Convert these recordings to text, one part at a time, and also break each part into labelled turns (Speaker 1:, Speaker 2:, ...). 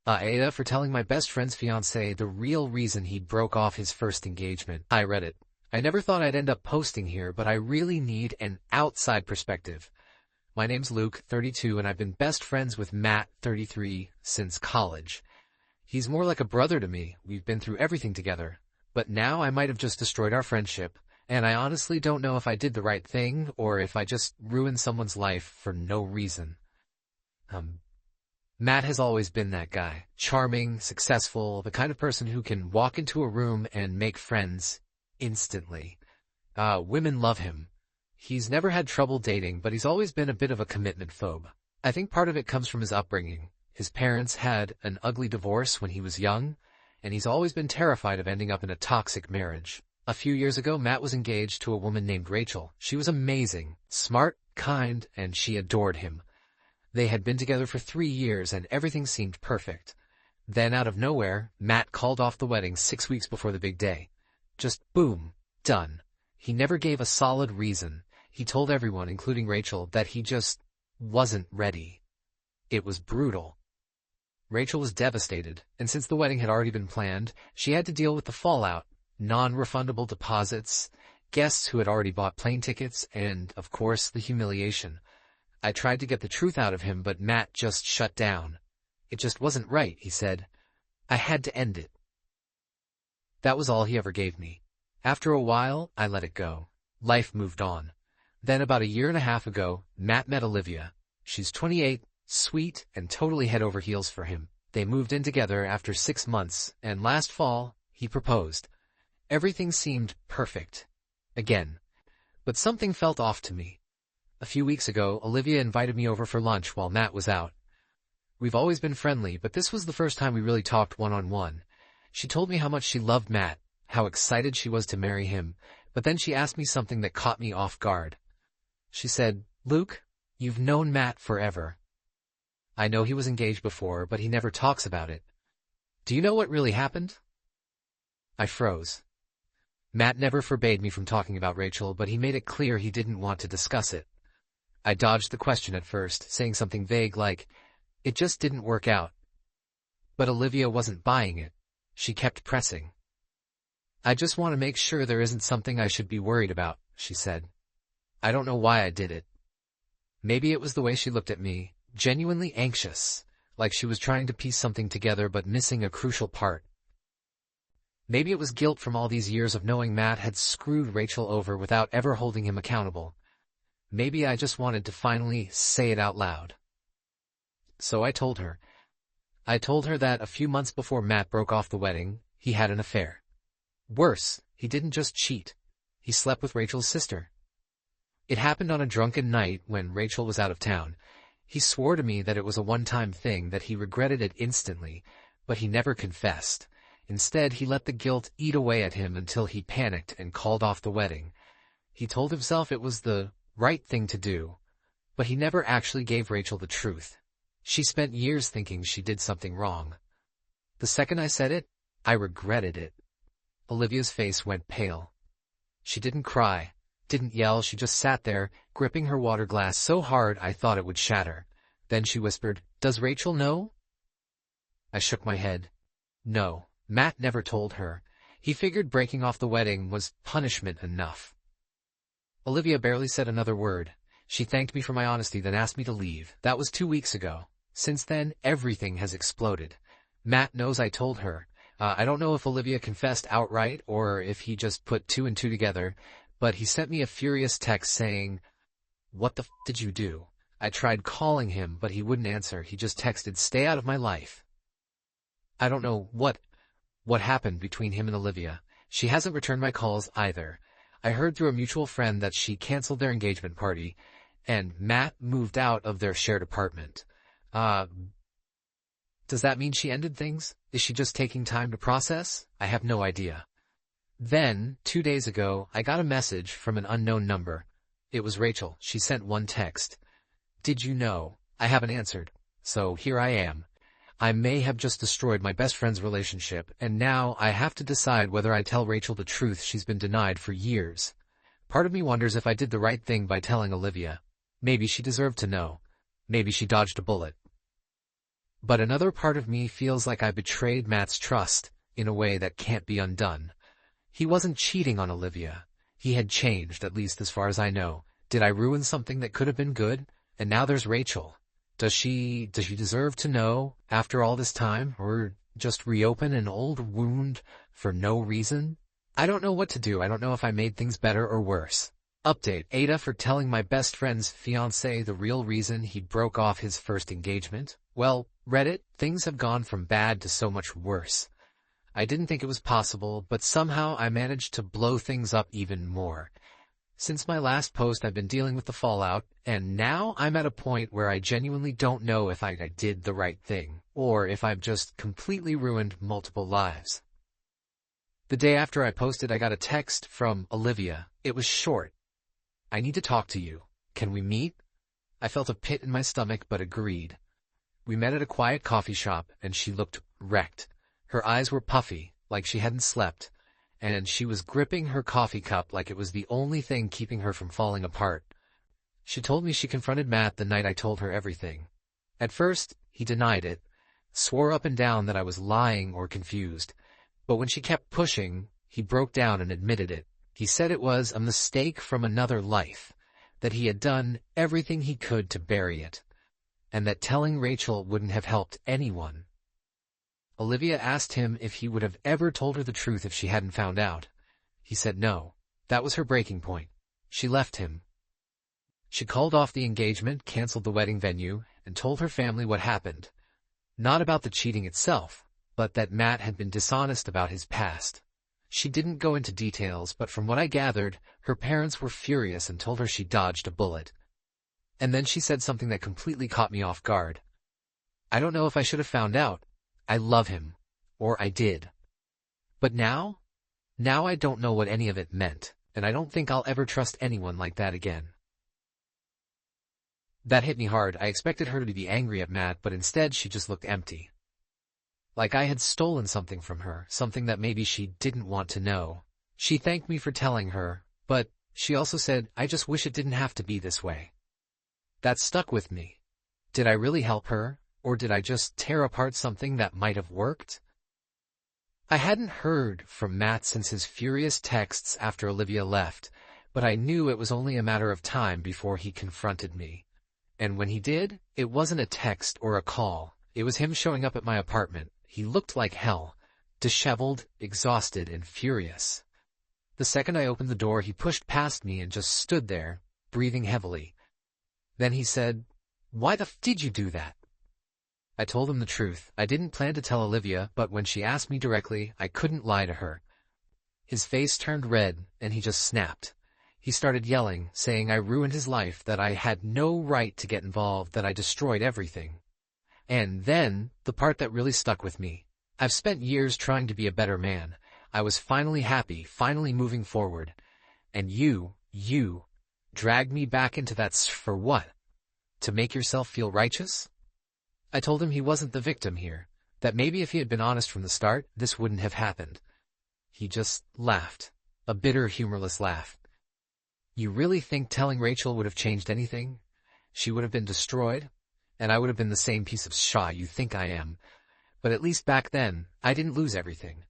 Speaker 1: AITA for telling my best friend's fiancé the real reason he broke off his first engagement. I read it. I never thought I'd end up posting here, but I really need an outside perspective. My name's Luke, 32, and I've been best friends with Matt, 33, since college. He's more like a brother to me. We've been through everything together. But now I might have just destroyed our friendship, and I honestly don't know if I did the right thing or if I just ruined someone's life for no reason. Matt has always been that guy. Charming, successful, the kind of person who can walk into a room and make friends instantly. Women love him. He's never had trouble dating, but he's always been a bit of a commitment phobe. I think part of it comes from his upbringing. His parents had an ugly divorce when he was young, and he's always been terrified of ending up in a toxic marriage. A few years ago, Matt was engaged to a woman named Rachel. She was amazing, smart, kind, and she adored him. They had been together for 3 years, and everything seemed perfect. Then, out of nowhere, Matt called off the wedding 6 weeks before the big day. Just boom, done. He never gave a solid reason. He told everyone, including Rachel, that he just wasn't ready. It was brutal. Rachel was devastated, and since the wedding had already been planned, she had to deal with the fallout, non-refundable deposits, guests who had already bought plane tickets, and, of course, the humiliation. I tried to get the truth out of him, but Matt just shut down. It just wasn't right, he said. I had to end it. That was all he ever gave me. After a while, I let it go. Life moved on. Then about a year and a half ago, Matt met Olivia. She's 28, sweet, and totally head over heels for him. They moved in together after 6 months, and last fall, he proposed. Everything seemed perfect. Again. But something felt off to me. A few weeks ago, Olivia invited me over for lunch while Matt was out. We've always been friendly, but this was the first time we really talked one-on-one. She told me how much she loved Matt, how excited she was to marry him, but then she asked me something that caught me off guard. She said, "Luke, you've known Matt forever. I know he was engaged before, but he never talks about it. Do you know what really happened?" I froze. Matt never forbade me from talking about Rachel, but he made it clear he didn't want to discuss it. I dodged the question at first, saying something vague like, "It just didn't work out." But Olivia wasn't buying it. She kept pressing. "I just want to make sure there isn't something I should be worried about," she said. I don't know why I did it. Maybe it was the way she looked at me, genuinely anxious, like she was trying to piece something together but missing a crucial part. Maybe it was guilt from all these years of knowing Matt had screwed Rachel over without ever holding him accountable. Maybe I just wanted to finally say it out loud. So I told her. I told her that a few months before Matt broke off the wedding, he had an affair. Worse, he didn't just cheat. He slept with Rachel's sister. It happened on a drunken night when Rachel was out of town. He swore to me that it was a one-time thing, that he regretted it instantly, but he never confessed. Instead, he let the guilt eat away at him until he panicked and called off the wedding. He told himself it was the right thing to do, but he never actually gave Rachel the truth. She spent years thinking she did something wrong. The second I said it, I regretted it. Olivia's face went pale. She didn't cry, didn't yell, she just sat there, gripping her water glass so hard I thought it would shatter. Then she whispered, "Does Rachel know?" I shook my head. No, Matt never told her. He figured breaking off the wedding was punishment enough. Olivia barely said another word. She thanked me for my honesty, then asked me to leave. That was 2 weeks ago. Since then, everything has exploded. Matt knows I told her. I don't know if Olivia confessed outright or if he just put 2 and 2 together, but he sent me a furious text saying, "What the f did you do?" I tried calling him, but he wouldn't answer. He just texted, "Stay out of my life." I don't know what happened between him and Olivia. She hasn't returned my calls either. I heard through a mutual friend that she canceled their engagement party, and Matt moved out of their shared apartment. Does that mean she ended things? Is she just taking time to process? I have no idea. Then, 2 days ago, I got a message from an unknown number. It was Rachel. She sent one text. "Did you know?" I haven't answered. So here I am. I may have just destroyed my best friend's relationship, and now I have to decide whether I tell Rachel the truth she's been denied for years. Part of me wonders if I did the right thing by telling Olivia. Maybe she deserved to know. Maybe she dodged a bullet. But another part of me feels like I betrayed Matt's trust in a way that can't be undone. He wasn't cheating on Olivia. He had changed, at least as far as I know. Did I ruin something that could have been good? And now there's Rachel. Does she deserve to know after all this time, or just reopen an old wound for no reason? I don't know what to do. I don't know if I made things better or worse. Update: AITA for telling my best friend's fiancé the real reason he broke off his first engagement. Well, Reddit, things have gone from bad to so much worse. I didn't think it was possible, but somehow I managed to blow things up even more. Since my last post, I've been dealing with the fallout, and now I'm at a point where I genuinely don't know if I did the right thing, or if I've just completely ruined multiple lives. The day after I posted, I got a text from Olivia. It was short. "I need to talk to you. Can we meet?" I felt a pit in my stomach, but agreed. We met at a quiet coffee shop, and she looked wrecked. Her eyes were puffy, like she hadn't slept, and she was gripping her coffee cup like it was the only thing keeping her from falling apart. She told me she confronted Matt the night I told her everything. At first, he denied it, swore up and down that I was lying or confused. But when she kept pushing, he broke down and admitted it. He said it was a mistake from another life, that he had done everything he could to bury it, and that telling Rachel wouldn't have helped anyone. Olivia asked him if he would have ever told her the truth if she hadn't found out. He said no. That was her breaking point. She left him. She called off the engagement, canceled the wedding venue, and told her family what happened. Not about the cheating itself, but that Matt had been dishonest about his past. She didn't go into details, but from what I gathered, her parents were furious and told her she dodged a bullet. And then she said something that completely caught me off guard. "I don't know if I should have found out. I love him. Or I did. But now I don't know what any of it meant, and I don't think I'll ever trust anyone like that again." That hit me hard. I expected her to be angry at Matt, but instead she just looked empty. Like I had stolen something from her, something that maybe she didn't want to know. She thanked me for telling her, but she also said, "I just wish it didn't have to be this way." That stuck with me. Did I really help her? Or did I just tear apart something that might have worked? I hadn't heard from Matt since his furious texts after Olivia left, but I knew it was only a matter of time before he confronted me. And when he did, it wasn't a text or a call. It was him showing up at my apartment. He looked like hell, disheveled, exhausted, and furious. The second I opened the door, he pushed past me and just stood there, breathing heavily. Then he said, "Why the f did you do that?" I told him the truth. I didn't plan to tell Olivia, but when she asked me directly, I couldn't lie to her. His face turned red, and he just snapped. He started yelling, saying I ruined his life, that I had no right to get involved, that I destroyed everything. And then, the part that really stuck with me. I've spent years trying to be a better man. I was finally happy, finally moving forward. And you dragged me back into that for what? To make yourself feel righteous? I told him he wasn't the victim here, that maybe if he had been honest from the start, this wouldn't have happened. He just laughed, a bitter, humorless laugh. "You really think telling Rachel would have changed anything? She would have been destroyed, and I would have been the same piece of shit you think I am. But at least back then, I didn't lose everything."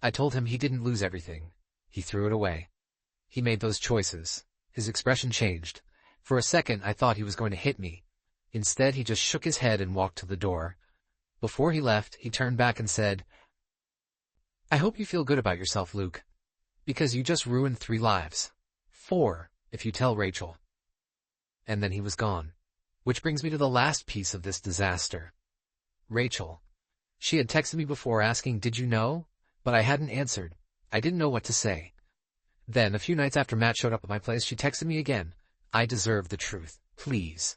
Speaker 1: I told him he didn't lose everything. He threw it away. He made those choices. His expression changed. For a second, I thought he was going to hit me. Instead, he just shook his head and walked to the door. Before he left, he turned back and said, "I hope you feel good about yourself, Luke, because you just ruined 3 lives. 4, if you tell Rachel." And then he was gone. Which brings me to the last piece of this disaster. Rachel. She had texted me before asking, "Did you know?" But I hadn't answered. I didn't know what to say. Then, a few nights after Matt showed up at my place, she texted me again. "I deserve the truth. Please."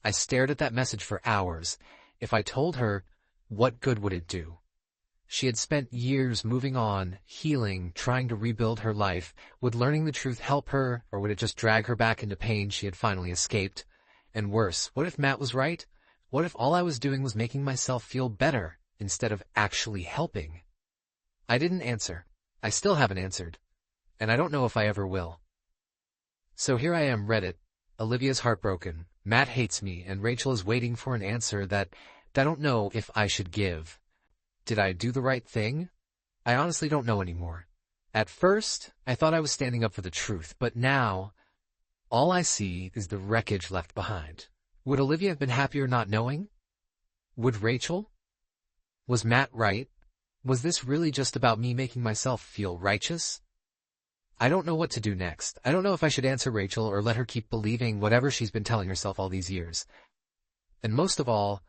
Speaker 1: I stared at that message for hours. If I told her, what good would it do? She had spent years moving on, healing, trying to rebuild her life. Would learning the truth help her, or would it just drag her back into pain she had finally escaped? And worse, what if Matt was right? What if all I was doing was making myself feel better, instead of actually helping? I didn't answer. I still haven't answered. And I don't know if I ever will. So here I am, Reddit. Olivia's heartbroken. Matt hates me, and Rachel is waiting for an answer that I don't know if I should give. Did I do the right thing? I honestly don't know anymore. At first, I thought I was standing up for the truth, but now, all I see is the wreckage left behind. Would Olivia have been happier not knowing? Would Rachel? Was Matt right? Was this really just about me making myself feel righteous? I don't know what to do next. I don't know if I should answer Rachel or let her keep believing whatever she's been telling herself all these years. And most of all,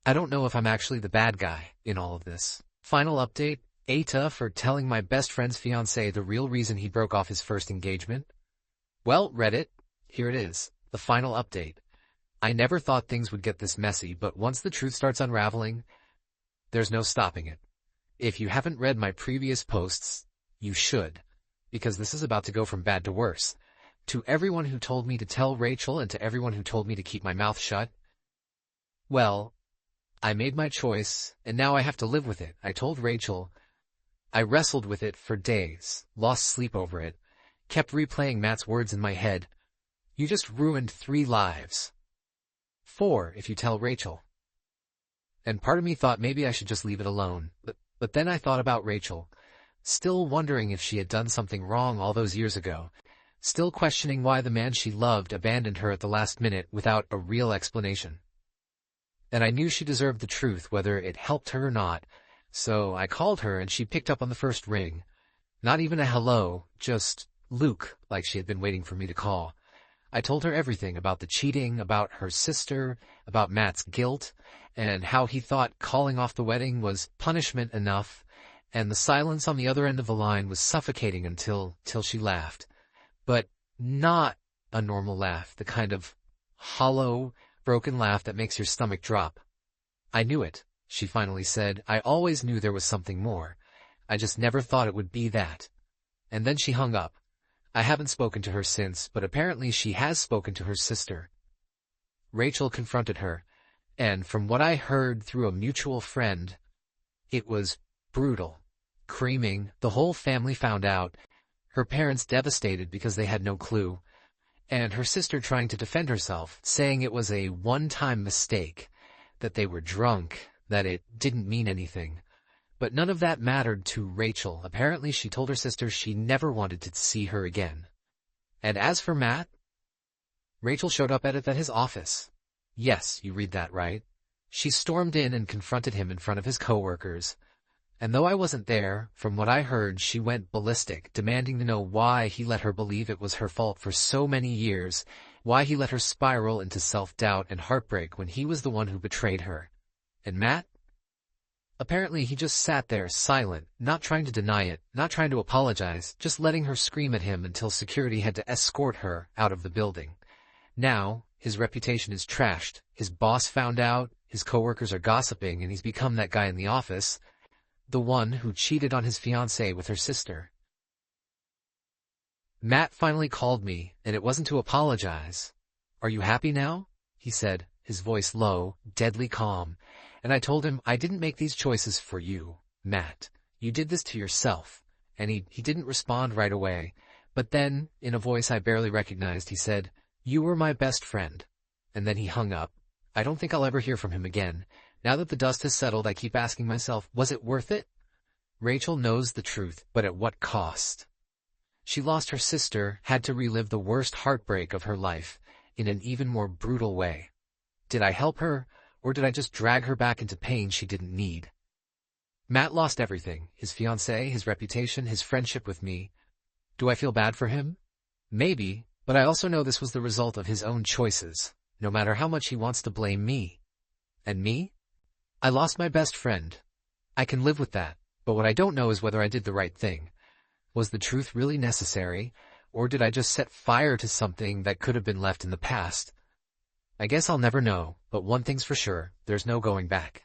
Speaker 1: I don't know if I'm actually the bad guy in all of this. Final update, AITA for telling my best friend's fiancé the real reason he broke off his first engagement. Well, Reddit, here it is, the final update. I never thought things would get this messy, but once the truth starts unraveling, there's no stopping it. If you haven't read my previous posts, you should, because this is about to go from bad to worse. To everyone who told me to tell Rachel and to everyone who told me to keep my mouth shut, well, I made my choice, and now I have to live with it. I told Rachel. I wrestled with it for days, lost sleep over it, kept replaying Matt's words in my head. You just ruined 3 lives. 4 if you tell Rachel. And part of me thought maybe I should just leave it alone, but then I thought about Rachel, still wondering if she had done something wrong all those years ago, still questioning why the man she loved abandoned her at the last minute without a real explanation. And I knew she deserved the truth, whether it helped her or not, so I called her and she picked up on the first ring. Not even a hello, just Luke, like she had been waiting for me to call. I told her everything about the cheating, about her sister, about Matt's guilt, and how he thought calling off the wedding was punishment enough, and the silence on the other end of the line was suffocating until she laughed. But not a normal laugh, the kind of hollow, broken laugh that makes your stomach drop. I knew it, she finally said. I always knew there was something more. I just never thought it would be that. And then she hung up. I haven't spoken to her since, but apparently she has spoken to her sister. Rachel confronted her, and from what I heard through a mutual friend, it was brutal. Creaming, the whole family found out, her parents devastated because they had no clue, and her sister trying to defend herself, saying it was a one-time mistake, that they were drunk, that it didn't mean anything. But none of that mattered to Rachel. Apparently she told her sister she never wanted to see her again. And as for Matt, Rachel showed up at his office. Yes, you read that right. She stormed in and confronted him in front of his coworkers. And though I wasn't there, from what I heard, she went ballistic, demanding to know why he let her believe it was her fault for so many years, why he let her spiral into self-doubt and heartbreak when he was the one who betrayed her. And Matt? Apparently he just sat there, silent, not trying to deny it, not trying to apologize, just letting her scream at him until security had to escort her out of the building. Now, his reputation is trashed, his boss found out, his coworkers are gossiping, and he's become that guy in the office, the one who cheated on his fiancée with her sister. Matt finally called me, and it wasn't to apologize. "Are you happy now?" he said, his voice low, deadly calm. And I told him, "I didn't make these choices for you, Matt. You did this to yourself." And he didn't respond right away. But then, in a voice I barely recognized, he said, "You were my best friend." And then he hung up. I don't think I'll ever hear from him again. Now that the dust has settled, I keep asking myself, was it worth it? Rachel knows the truth, but at what cost? She lost her sister, had to relive the worst heartbreak of her life, in an even more brutal way. Did I help her, or did I just drag her back into pain she didn't need? Matt lost everything, his fiancée, his reputation, his friendship with me. Do I feel bad for him? Maybe, but I also know this was the result of his own choices, no matter how much he wants to blame me. And me? I lost my best friend. I can live with that, but what I don't know is whether I did the right thing. Was the truth really necessary, or did I just set fire to something that could have been left in the past? I guess I'll never know, but one thing's for sure, there's no going back.